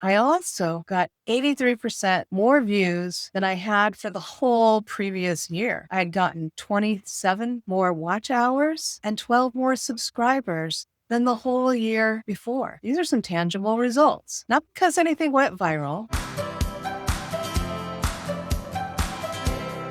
I also got 83% more views than I had for the whole previous year. I had gotten 27 more watch hours and 12 more subscribers than the whole year before. These are some tangible results, not because anything went viral.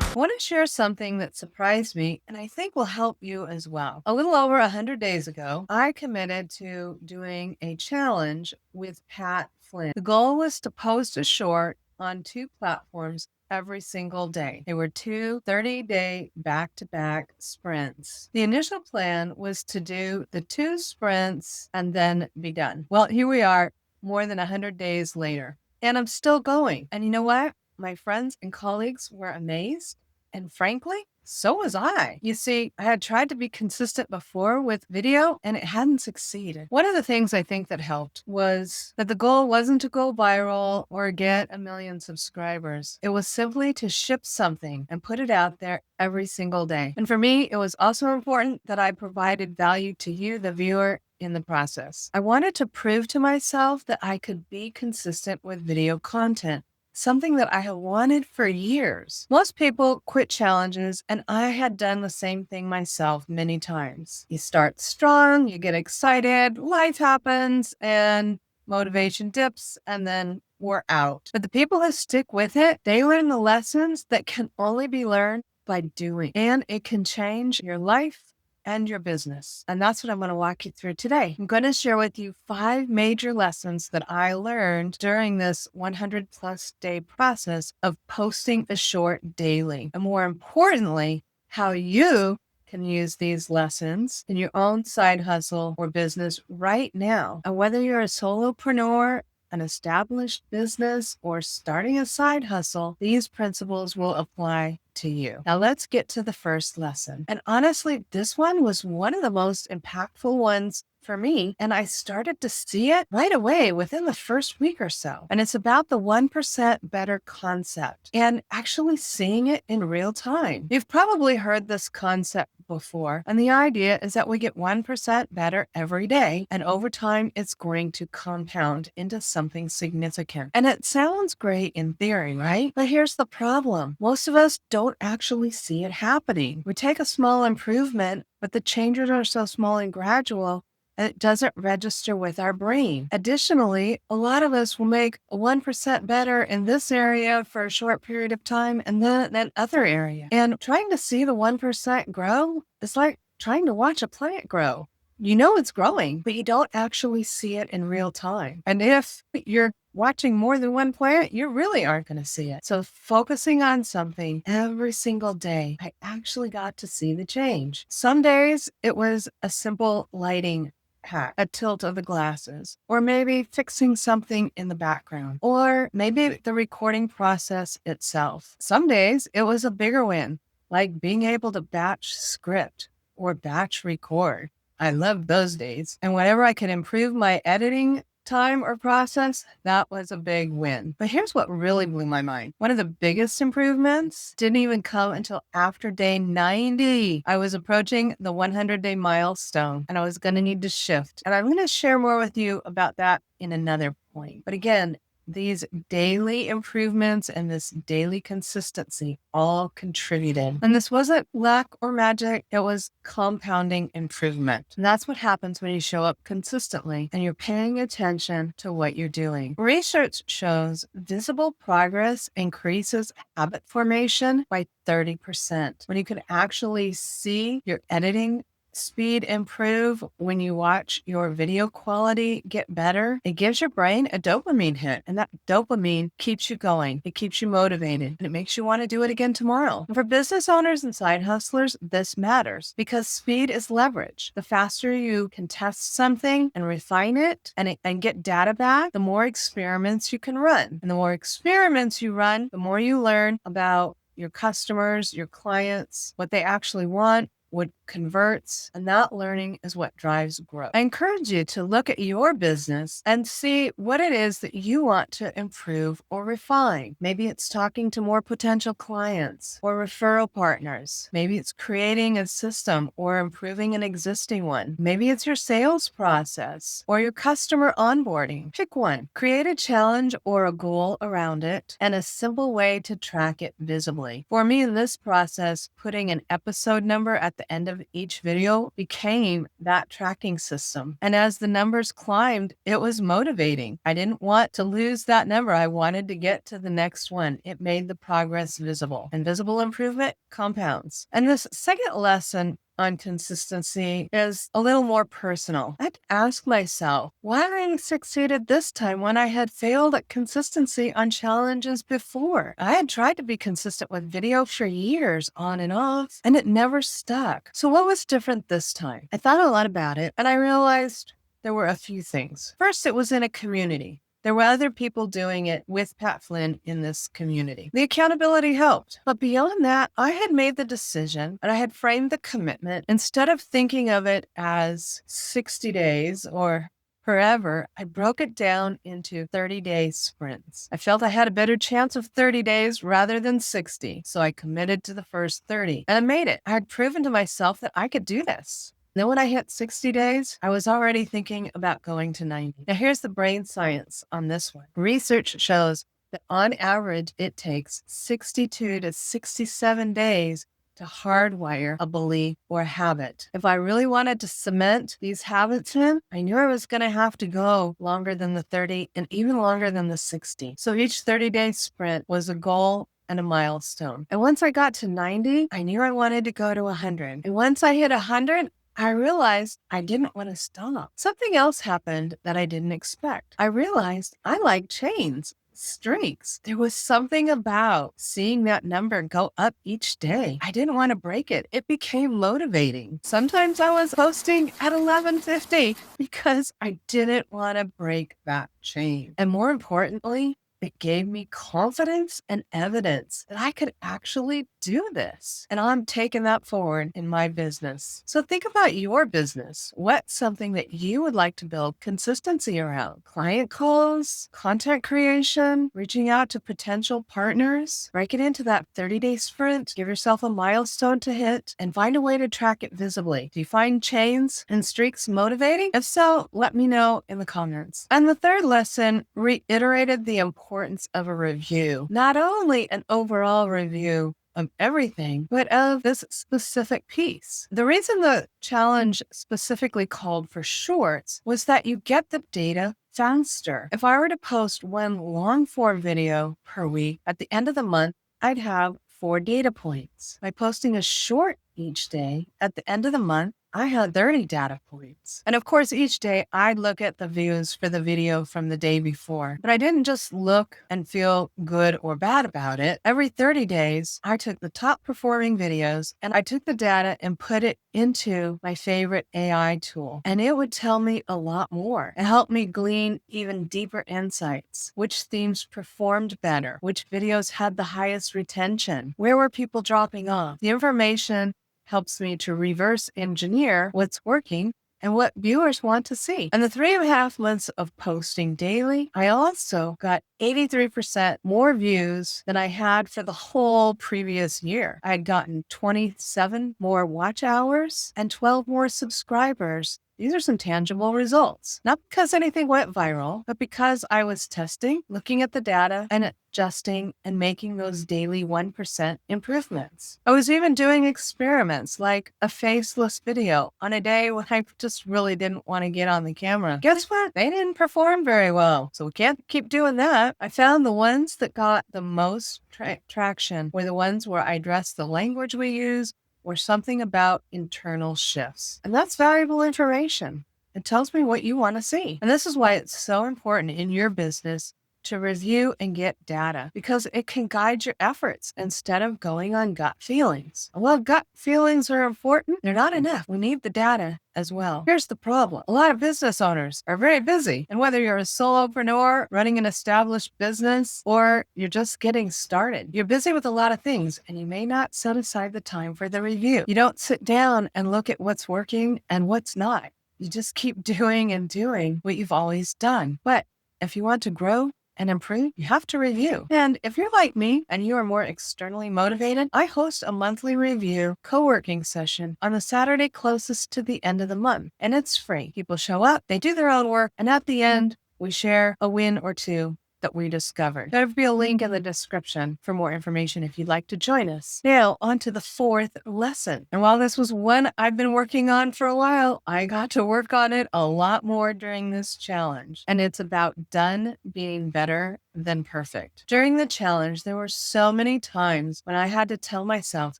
I want to share something that surprised me and I think will help you as well. A little over 100 days ago, I committed to doing a challenge with Pat Flynn. The goal was to post a short on 2 platforms every single day. They were 2 30-day back-to-back sprints. The initial plan was to do the 2 sprints and then be done. Well, here we are more than 100 days later, and I'm still going. And you know what? My friends and colleagues were amazed. And frankly, so was I. You see, I had tried to be consistent before with video and it hadn't succeeded. One of the things I think that helped was that the goal wasn't to go viral or get a million subscribers. It was simply to ship something and put it out there every single day. And for me, it was also important that I provided value to you, the viewer, in the process. I wanted to prove to myself that I could be consistent with video content, something that I have wanted for years. Most people quit challenges, and I had done the same thing myself many times. You start strong, you get excited, life happens, and motivation dips, and then we're out. But the people who stick with it, they learn the lessons that can only be learned by doing, and it can change your life and your business. And that's what I'm going to walk you through today. I'm going to share with you 5 major lessons that I learned during this 100 plus day process of posting a short daily. And more importantly, how you can use these lessons in your own side hustle or business right now. And whether you're a solopreneur, an established business, or starting a side hustle, these principles will apply to you. Now let's get to the first lesson. And honestly, this one was one of the most impactful ones for me. And I started to see it right away within the first week or so. And it's about the 1% better concept and actually seeing it in real time. You've probably heard this concept before. And the idea is that we get 1% better every day. And over time, it's going to compound into something significant. And it sounds great in theory, right? But here's the problem. Most of us don't actually see it happening. We take a small improvement, but the changes are so small and gradual, and it doesn't register with our brain. Additionally, a lot of us will make 1% better in this area for a short period of time and then that other area. And trying to see the 1% grow is like trying to watch a plant grow. You know it's growing, but you don't actually see it in real time. And if you're watching more than one plant, you really aren't going to see it. So focusing on something every single day, I actually got to see the change. Some days it was a simple lighting hack, a tilt of the glasses, or maybe fixing something in the background, or maybe the recording process itself. Some days it was a bigger win, like being able to batch script or batch record. I loved those days. And whenever I could improve my editing time or process, that was a big win. But here's what really blew my mind. One of the biggest improvements didn't even come until after day 90. I was approaching the 100-day milestone and I was going to need to shift. And I'm going to share more with you about that in another point. But again, these daily improvements and this daily consistency all contributed. And this wasn't luck or magic. It was compounding improvement. And that's what happens when you show up consistently and you're paying attention to what you're doing. Research shows visible progress increases habit formation by 30%. When you can actually see your editing speed improve, when you watch your video quality get better, it gives your brain a dopamine hit. And that dopamine keeps you going. It keeps you motivated and it makes you want to do it again tomorrow. And for business owners and side hustlers, this matters because speed is leverage. The faster you can test something and refine it and get data back, the more experiments you can run. And the more experiments you run, the more you learn about your customers, your clients, what they actually want, what converts, and that learning is what drives growth. I encourage you to look at your business and see what it is that you want to improve or refine. Maybe it's talking to more potential clients or referral partners. Maybe it's creating a system or improving an existing one. Maybe it's your sales process or your customer onboarding. Pick one. Create a challenge or a goal around it and a simple way to track it visibly. For me, in this process, putting an episode number at the end of each video became that tracking system. And as the numbers climbed, it was motivating. I didn't want to lose that number. I wanted to get to the next one. It made the progress visible, and visible improvement compounds. And this second lesson on consistency is a little more personal. I had to ask myself why I succeeded this time when I had failed at consistency on challenges before. I had tried to be consistent with video for years on and off, and it never stuck. So what was different this time? I thought a lot about it, and I realized there were a few things. First, it was in a community. There were other people doing it with Pat Flynn in this community. The accountability helped. But beyond that, I had made the decision and I had framed the commitment. Instead of thinking of it as 60 days or forever, I broke it down into 30-day sprints. I felt I had a better chance of 30 days rather than 60. So I committed to the first 30 and I made it. I had proven to myself that I could do this. Then when I hit 60 days, I was already thinking about going to 90. Now here's the brain science on this one. Research shows that on average, it takes 62 to 67 days to hardwire a belief or a habit. If I really wanted to cement these habits in, I knew I was going to have to go longer than the 30 and even longer than the 60. So each 30-day sprint was a goal and a milestone. And once I got to 90, I knew I wanted to go to 100. And once I hit 100, I realized I didn't want to stop. Something else happened that I didn't expect. I realized I like chains, streaks. There was something about seeing that number go up each day. I didn't want to break it. It became motivating. Sometimes I was posting at 11:50 because I didn't want to break that chain. And more importantly, it gave me confidence and evidence that I could actually do this. And I'm taking that forward in my business. So think about your business. What's something that you would like to build consistency around? Client calls, content creation, reaching out to potential partners. Break it into that 30-day sprint. Give yourself a milestone to hit and find a way to track it visibly. Do you find chains and streaks motivating? If so, let me know in the comments. And the third lesson reiterated the importance of a review, not only an overall review of everything, but of this specific piece. The reason the challenge specifically called for shorts was that you get the data faster. If I were to post one long form video per week, at the end of the month, I'd have 4 data points. By posting a short each day, at the end of the month, I had 30 data points. And of course, each day I'd look at the views for the video from the day before. But I didn't just look and feel good or bad about it. Every 30 days, I took the top performing videos and I took the data and put it into my favorite AI tool. And it would tell me a lot more. It helped me glean even deeper insights. Which themes performed better? Which videos had the highest retention? Where were people dropping off? The information helps me to reverse engineer what's working and what viewers want to see. In the 3.5 months of posting daily, I also got 83% more views than I had for the whole previous year. I had gotten 27 more watch hours and 12 more subscribers. These are some tangible results, not because anything went viral, but because I was testing, looking at the data and adjusting and making those daily 1% improvements. I was even doing experiments like a faceless video on a day when I just really didn't want to get on the camera. Guess what? They didn't perform very well. So we can't keep doing that. I found the ones that got the most traction were the ones where I addressed the language we use or something about internal shifts. And that's valuable information. It tells me what you want to see. And this is why it's so important in your business to review and get data because it can guide your efforts instead of going on gut feelings. While gut feelings are important, they're not enough. We need the data as well. Here's the problem. A lot of business owners are very busy. And whether you're a solopreneur running an established business or you're just getting started, you're busy with a lot of things and you may not set aside the time for the review. You don't sit down and look at what's working and what's not. You just keep doing and doing what you've always done. But if you want to grow and improve, you have to review. And if you're like me and you are more externally motivated, I host a monthly review co-working session on the Saturday closest to the end of the month. And it's free. People show up, they do their own work, and at the end, we share a win or two that we discovered. There'll be a link in the description for more information if you'd like to join us. Now, on to the fourth lesson. And while this was one I've been working on for a while, I got to work on it a lot more during this challenge. And it's about done being better than perfect. During the challenge, there were so many times when I had to tell myself,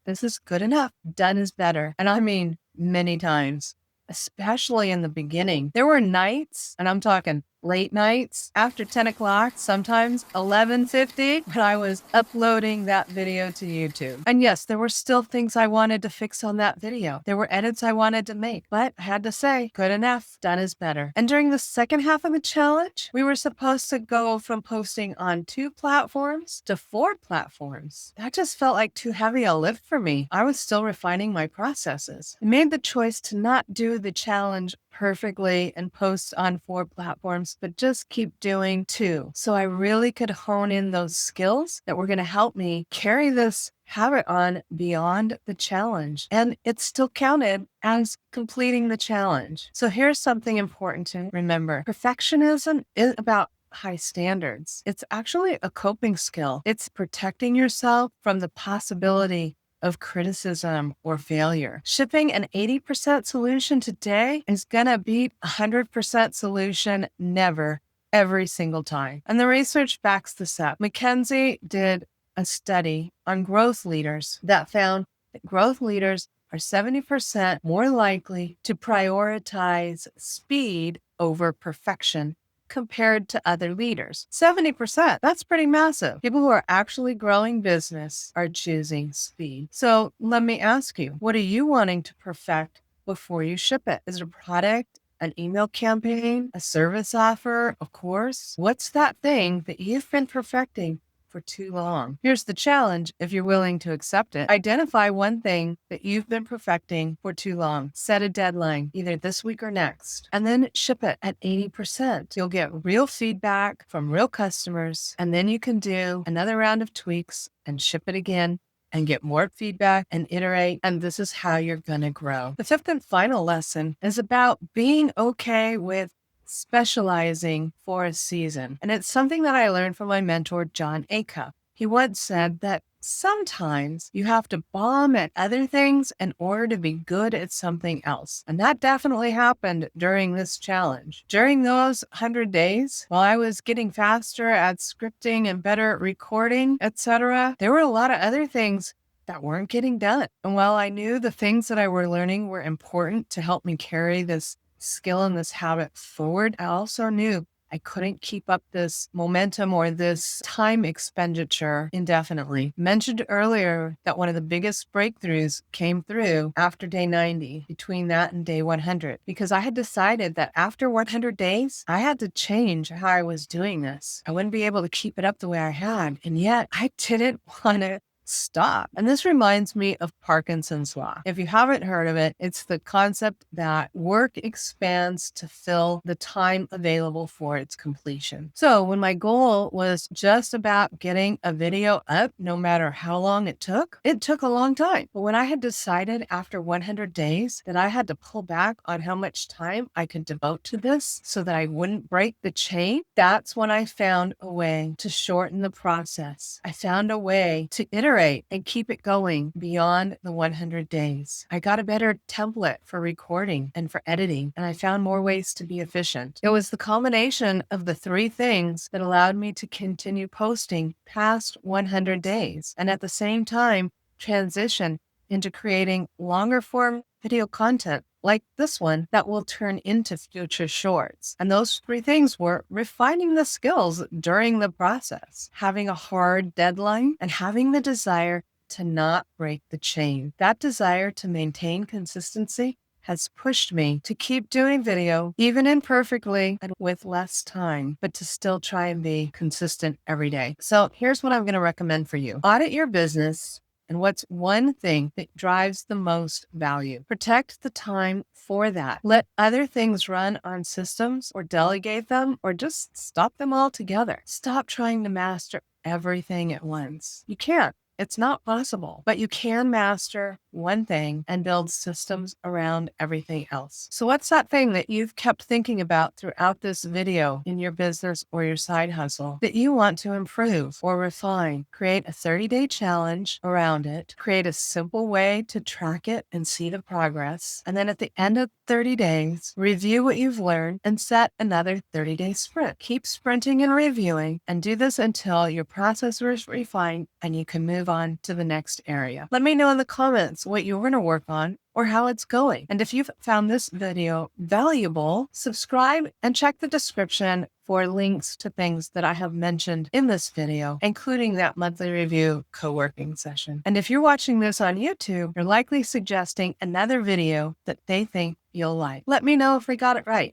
this is good enough. Done is better. And I mean, many times, especially in the beginning. There were nights, and I'm talking late nights after 10 o'clock, sometimes 11:50, when I was uploading that video to YouTube. And yes, there were still things I wanted to fix on that video. There were edits I wanted to make, but I had to say, good enough, done is better. And during the second half of the challenge, we were supposed to go from posting on 2 platforms to 4 platforms. That just felt like too heavy a lift for me. I was still refining my processes. I made the choice to not do the challenge perfectly and post on 4 platforms, but just keep doing 2. So I really could hone in those skills that were going to help me carry this habit on beyond the challenge. And it still counted as completing the challenge. So here's something important to remember. Perfectionism is about high standards. It's actually a coping skill. It's protecting yourself from the possibility of criticism or failure. Shipping an 80% solution today is going to beat 100% solution never, every single time. And the research backs this up. McKinsey did a study on growth leaders that found that growth leaders are 70% more likely to prioritize speed over perfection compared to other leaders. 70%, that's pretty massive. People who are actually growing business are choosing speed. So let me ask you, what are you wanting to perfect before you ship it? Is it a product, an email campaign, a service offer, a course? What's that thing that you've been perfecting for too long? Here's the challenge if you're willing to accept it. Identify one thing that you've been perfecting for too long. Set a deadline, either this week or next, and then ship it at 80%. You'll get real feedback from real customers, and then you can do another round of tweaks and ship it again and get more feedback and iterate. And this is how you're going to grow. The fifth and final lesson is about being okay with specializing for a season. And it's something that I learned from my mentor, John Acuff. He once said that sometimes you have to bomb at other things in order to be good at something else. And that definitely happened during this challenge. During those 100 days, while I was getting faster at scripting and better at recording, etc., there were a lot of other things that weren't getting done. And while I knew the things that I were learning were important to help me carry this skill and this habit forward, I also knew I couldn't keep up this momentum or this time expenditure indefinitely. Mentioned earlier that one of the biggest breakthroughs came through after day 90, between that and day 100, because I had decided that after 100 days, I had to change how I was doing this. I wouldn't be able to keep it up the way I had. And yet I didn't want to stop. And this reminds me of Parkinson's law. If you haven't heard of it, it's the concept that work expands to fill the time available for its completion. So when my goal was just about getting a video up, no matter how long it took a long time. But when I had decided after 100 days that I had to pull back on how much time I could devote to this so that I wouldn't break the chain, that's when I found a way to shorten the process. I found a way to iterate and keep it going beyond the 100 days. I got a better template for recording and for editing, and I found more ways to be efficient. It was the combination of the 3 things that allowed me to continue posting past 100 days, and at the same time, transition into creating longer form video content like this one that will turn into future shorts. And those three things were refining the skills during the process, having a hard deadline, and having the desire to not break the chain. That desire to maintain consistency has pushed me to keep doing video, even imperfectly and with less time, but to still try and be consistent every day. So here's what I'm going to recommend for you. Audit your business. And what's one thing that drives the most value? Protect the time for that. Let other things run on systems or delegate them or just stop them altogether. Stop trying to master everything at once. You can't. It's not possible, but you can master one thing and build systems around everything else. So what's that thing that you've kept thinking about throughout this video in your business or your side hustle that you want to improve or refine? Create a 30-day challenge around it. Create a simple way to track it and see the progress. And then at the end of 30 days, review what you've learned and set another 30-day sprint. Keep sprinting and reviewing and do this until your process is refined and you can move on to the next area. Let me know in the comments what you're going to work on or how it's going. And if you've found this video valuable, subscribe and check the description for links to things that I have mentioned in this video, including that monthly review co-working session. And if you're watching this on YouTube, you're likely suggesting another video that they think you'll like. Let me know if we got it right.